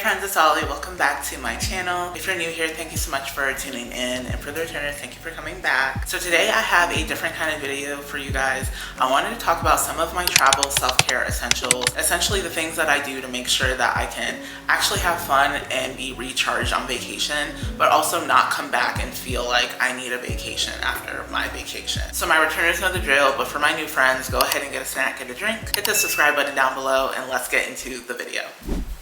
friends, it's Ollie. Welcome back to my channel. If you're new here, thank you so much for tuning in, and for the returners, thank you for coming back. So today I have a different kind of video for you guys. I wanted to talk about some of my travel self-care essentials, essentially the things that I do to make sure that I can actually have fun and be recharged on vacation, but also not come back and feel like I need a vacation after my vacation. So my returners know the drill, but for my new friends, go ahead and get a snack, get a drink, hit the subscribe button down below, and let's get into the video.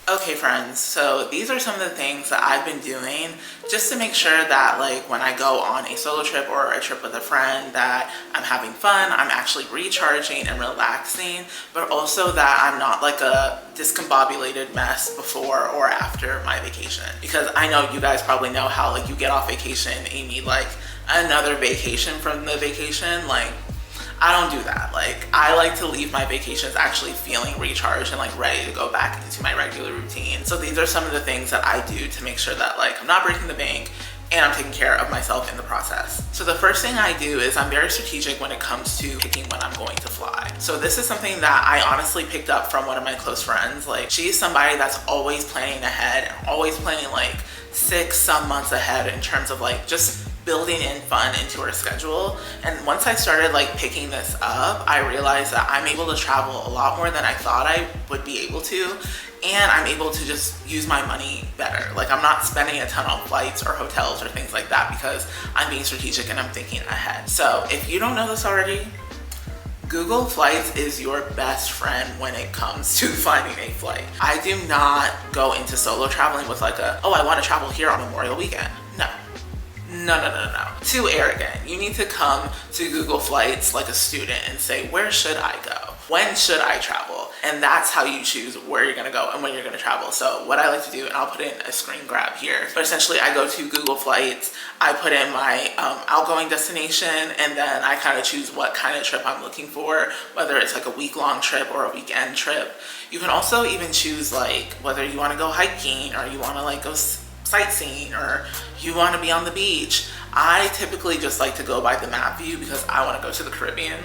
Okay friends, so these are some of the things that I've been doing just to make sure that like when I go on a solo trip or a trip with a friend that I'm having fun, I'm actually recharging and relaxing, but also that I'm not like a discombobulated mess before or after my vacation. Because I know you guys probably know how like you get off vacation and you need like another vacation from the vacation. Like, I don't do that. Like, I like to leave my vacations actually feeling recharged and like ready to go back into my regular routine. So these are some of the things that I do to make sure that like I'm not breaking the bank and I'm taking care of myself in the process. So the first thing I do is I'm very strategic when it comes to picking when I'm going to fly. So this is something that I honestly picked up from one of my close friends. Like, she's somebody that's always planning ahead and always planning like 6 some months ahead in terms of like just building in fun into her schedule. And once I started like picking this up, I realized that I'm able to travel a lot more than I thought I would be able to, and I'm able to just use my money better. Like, I'm not spending a ton on flights or hotels or things like that because I'm being strategic and I'm thinking ahead. So if you don't know this already, Google Flights is your best friend when it comes to finding a flight. I do not go into solo traveling with like a, oh, I want to travel here on Memorial Weekend. No. No. Too arrogant. You need to come to Google Flights like a student and say, where should I go? When should I travel? And that's how you choose where you're gonna go and when you're gonna travel. So what I like to do, and I'll put in a screen grab here, but essentially I go to Google Flights, I put in my outgoing destination, and then I kind of choose what kind of trip I'm looking for, whether it's like a week-long trip or a weekend trip. You can also even choose like whether you wanna go hiking or you wanna like go sightseeing or you want to be on the beach. I typically just like to go by the map view because I want to go to the Caribbean.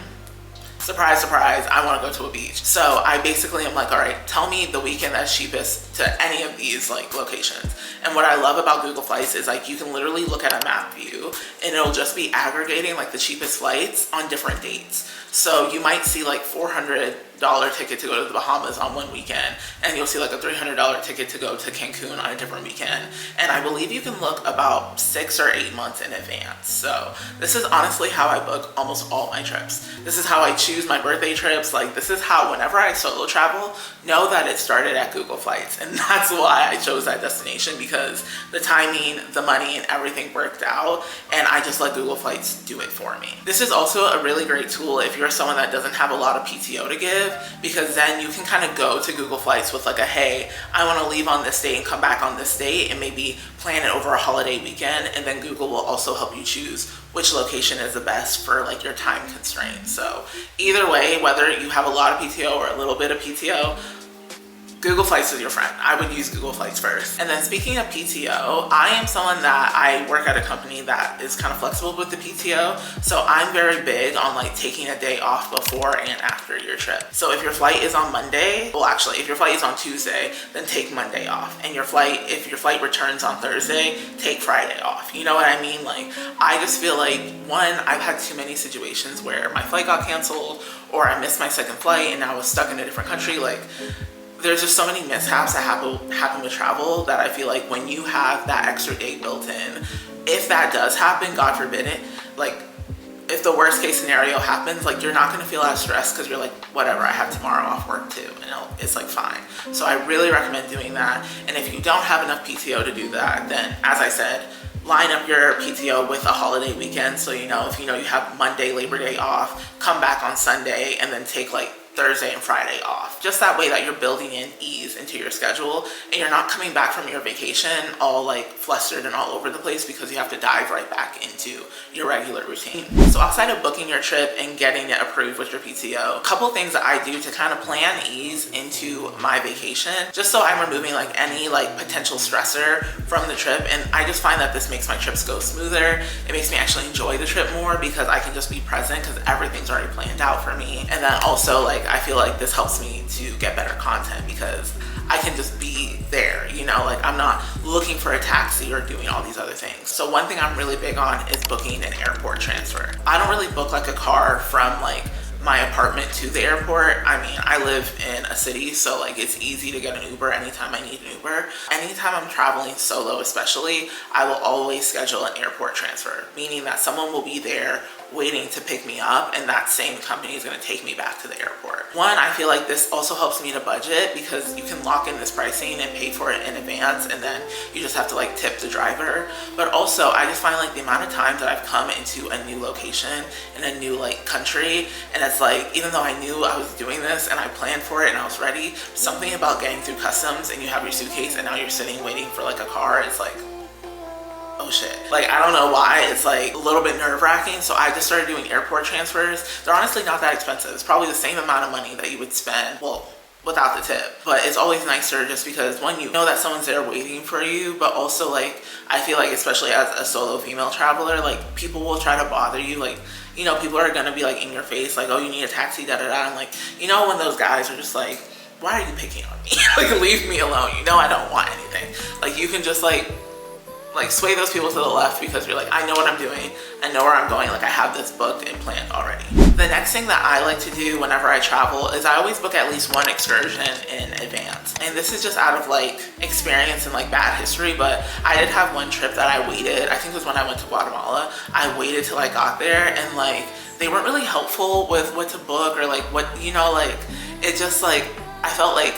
Surprise, surprise, I want to go to a beach. So I basically am like, all right, tell me the weekend that's cheapest to any of these like locations. And what I love about Google Flights is like you can literally look at a map view and it'll just be aggregating like the cheapest flights on different dates. So you might see like $400 ticket to go to the Bahamas on one weekend, and you'll see like a $300 ticket to go to Cancun on a different weekend. And I believe you can look about 6 or 8 months in advance. So this is honestly how I book almost all my trips. This is how I choose my birthday trips. Like, this is how whenever I solo travel, know that it started at Google Flights. And that's why I chose that destination, because the timing, the money, and everything worked out, and I just let Google Flights do it for me. This is also a really great tool if you're someone that doesn't have a lot of PTO to give, because then you can kind of go to Google Flights with like a, hey, I want to leave on this date and come back on this date, and maybe plan it over a holiday weekend, and then Google will also help you choose which location is the best for like your time constraints. So either way, whether you have a lot of PTO or a little bit of PTO, Google Flights is your friend. I would use Google Flights first. And then speaking of PTO, I am someone that I work at a company that is kind of flexible with the PTO. So I'm very big on like taking a day off before and after your trip. So if your flight is on Monday, well actually if your flight is on Tuesday, then take Monday off. And if your flight returns on Thursday, take Friday off. You know what I mean? Like, I just feel like, one, I've had too many situations where my flight got canceled or I missed my second flight and I was stuck in a different country. Like, there's just so many mishaps that happen with travel that I feel like when you have that extra day built in, if that does happen, God forbid it, like if the worst case scenario happens, like you're not gonna feel as stressed because you're like, whatever, I have tomorrow off work too, it's like fine. So I really recommend doing that. And if you don't have enough PTO to do that, then as I said, line up your PTO with a holiday weekend. So if you know you have Monday, Labor Day off, come back on Sunday and then take like Thursday and Friday off. Just that way that you're building in ease into your schedule and you're not coming back from your vacation all like flustered and all over the place because you have to dive right back into your regular routine. So outside of booking your trip and getting it approved with your PTO, a couple things that I do to kind of plan ease into my vacation, just so I'm removing like any like potential stressor from the trip. And I just find that this makes my trips go smoother. It makes me actually enjoy the trip more because I can just be present because everything's already planned out for me. And then also like I feel like this helps me to get better content because I can just be there, you know, like I'm not looking for a taxi or doing all these other things. So one thing I'm really big on is booking an airport transfer. I don't really book like a car from like my apartment to the airport. I mean, I live in a city, so like it's easy to get an Uber anytime I need an Uber. Anytime I'm traveling solo especially, I will always schedule an airport transfer, meaning that someone will be there waiting to pick me up and that same company is going to take me back to the airport. One, I feel like this also helps me to budget because you can lock in this pricing and pay for it in advance, and then you just have to like tip the driver. But also I just find like the amount of times that I've come into a new location in a new like country, and it's like, even though I knew I was doing this and I planned for it and I was ready, something about getting through customs and you have your suitcase and now you're sitting waiting for like a car, it's like, oh shit. Like, I don't know why, it's like a little bit nerve-wracking. So I just started doing airport transfers. They're honestly not that expensive. It's probably the same amount of money that you would spend, well, without the tip. But it's always nicer just because, one, you know that someone's there waiting for you, but also like, I feel like especially as a solo female traveler, like people will try to bother you. Like, you know, people are gonna be like in your face, like, oh, you need a taxi, da da da. And like, you know, when those guys are just like, why are you picking on me? Like, leave me alone. You know I don't want anything. Like, you can just like sway those people to the left because you're like, I know what I'm doing, I know where I'm going, like I have this booked and planned already. The next thing that I like to do whenever I travel is I always book at least one excursion in advance. And this is just out of like experience and like bad history, but I did have one trip that I waited, I think it was when I went to Guatemala, I waited till I got there and like they weren't really helpful with what to book or like what, you know, like it just like, I felt like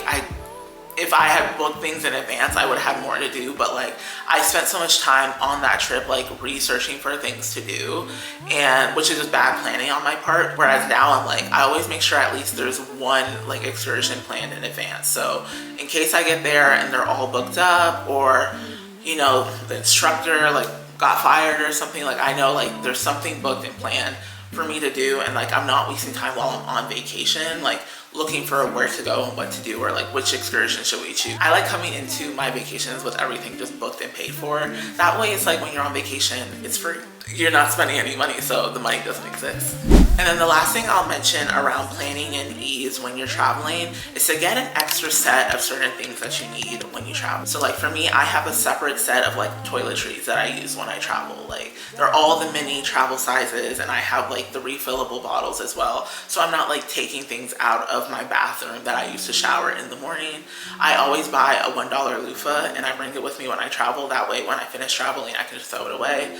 if I had booked things in advance, I would have more to do, but like I spent so much time on that trip like researching for things to do, and which is just bad planning on my part. Whereas now I'm like, I always make sure at least there's one like excursion planned in advance. So in case I get there and they're all booked up, or you know, the instructor like got fired or something, like I know like there's something booked and planned for me to do, and like I'm not wasting time while I'm on vacation like looking for where to go and what to do, or like which excursion should we choose. I like coming into my vacations with everything just booked and paid for. That way it's like when you're on vacation, it's free. You're not spending any money, so the money doesn't exist. And then the last thing I'll mention around planning and ease when you're traveling is to get an extra set of certain things that you need when you travel. So like for me, I have a separate set of like toiletries that I use when I travel. Like they're all the mini travel sizes, and I have like the refillable bottles as well. So I'm not like taking things out of my bathroom that I use to shower in the morning. I always buy a $1 loofah and I bring it with me when I travel. That way when I finish traveling, I can just throw it away.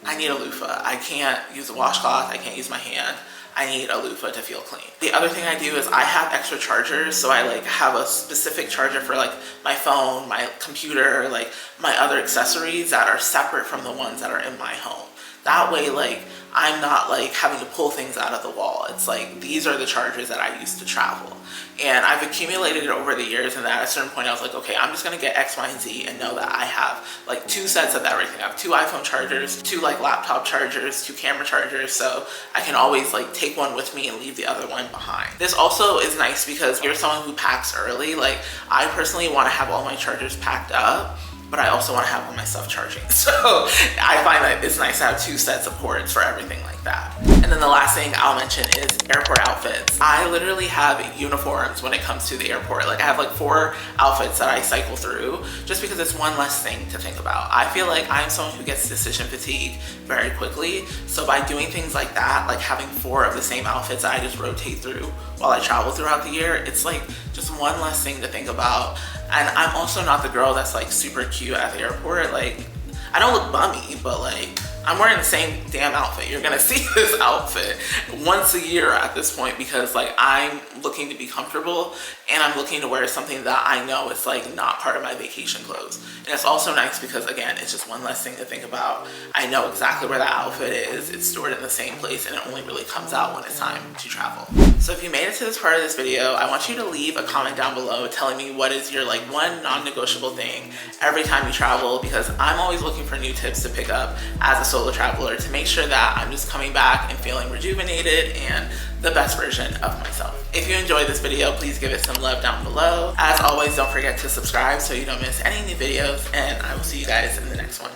I need a loofah. I can't use a washcloth. I can't use my hand. I need a loofah to feel clean. The other thing I do is I have extra chargers. So I like have a specific charger for like my phone, my computer, like my other accessories that are separate from the ones that are in my home. That way, like, I'm not like having to pull things out of the wall. It's like, these are the chargers that I use to travel. And I've accumulated it over the years, and at a certain point I was like, okay, I'm just gonna get X, Y, and Z and know that I have like 2 sets of everything. I have 2 iPhone chargers, 2 like laptop chargers, 2 camera chargers, so I can always like take one with me and leave the other one behind. This also is nice because you're someone who packs early. Like I personally want to have all my chargers packed up, but I also want to have all my stuff charging. So I find that it's nice to have 2 sets of cords for everything like that. And then the last thing I'll mention is airport outfits. I literally have uniforms when it comes to the airport. Like I have like 4 outfits that I cycle through just because it's one less thing to think about. I feel like I'm someone who gets decision fatigue very quickly. So by doing things like that, like having 4 of the same outfits that I just rotate through while I travel throughout the year, it's like just one less thing to think about. And I'm also not the girl that's like super cute at the airport. Like I don't look bummy, but like I'm wearing the same damn outfit. You're gonna see this outfit once a year at this point because like I'm looking to be comfortable and I'm looking to wear something that I know is like not part of my vacation clothes. And it's also nice because again, it's just one less thing to think about. I know exactly where that outfit is. It's stored in the same place and it only really comes out when it's time to travel. So if you made it to this part of this video, I want you to leave a comment down below telling me what is your like one non-negotiable thing every time you travel, because I'm always looking for new tips to pick up as a solo traveler to make sure that I'm just coming back and feeling rejuvenated and the best version of myself. If you enjoyed this video, please give it some love down below. As always, don't forget to subscribe so you don't miss any new videos, and I will see you guys in the next one.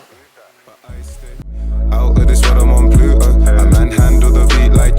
Out of this world, I'm on Pluto. I manhandle the beat like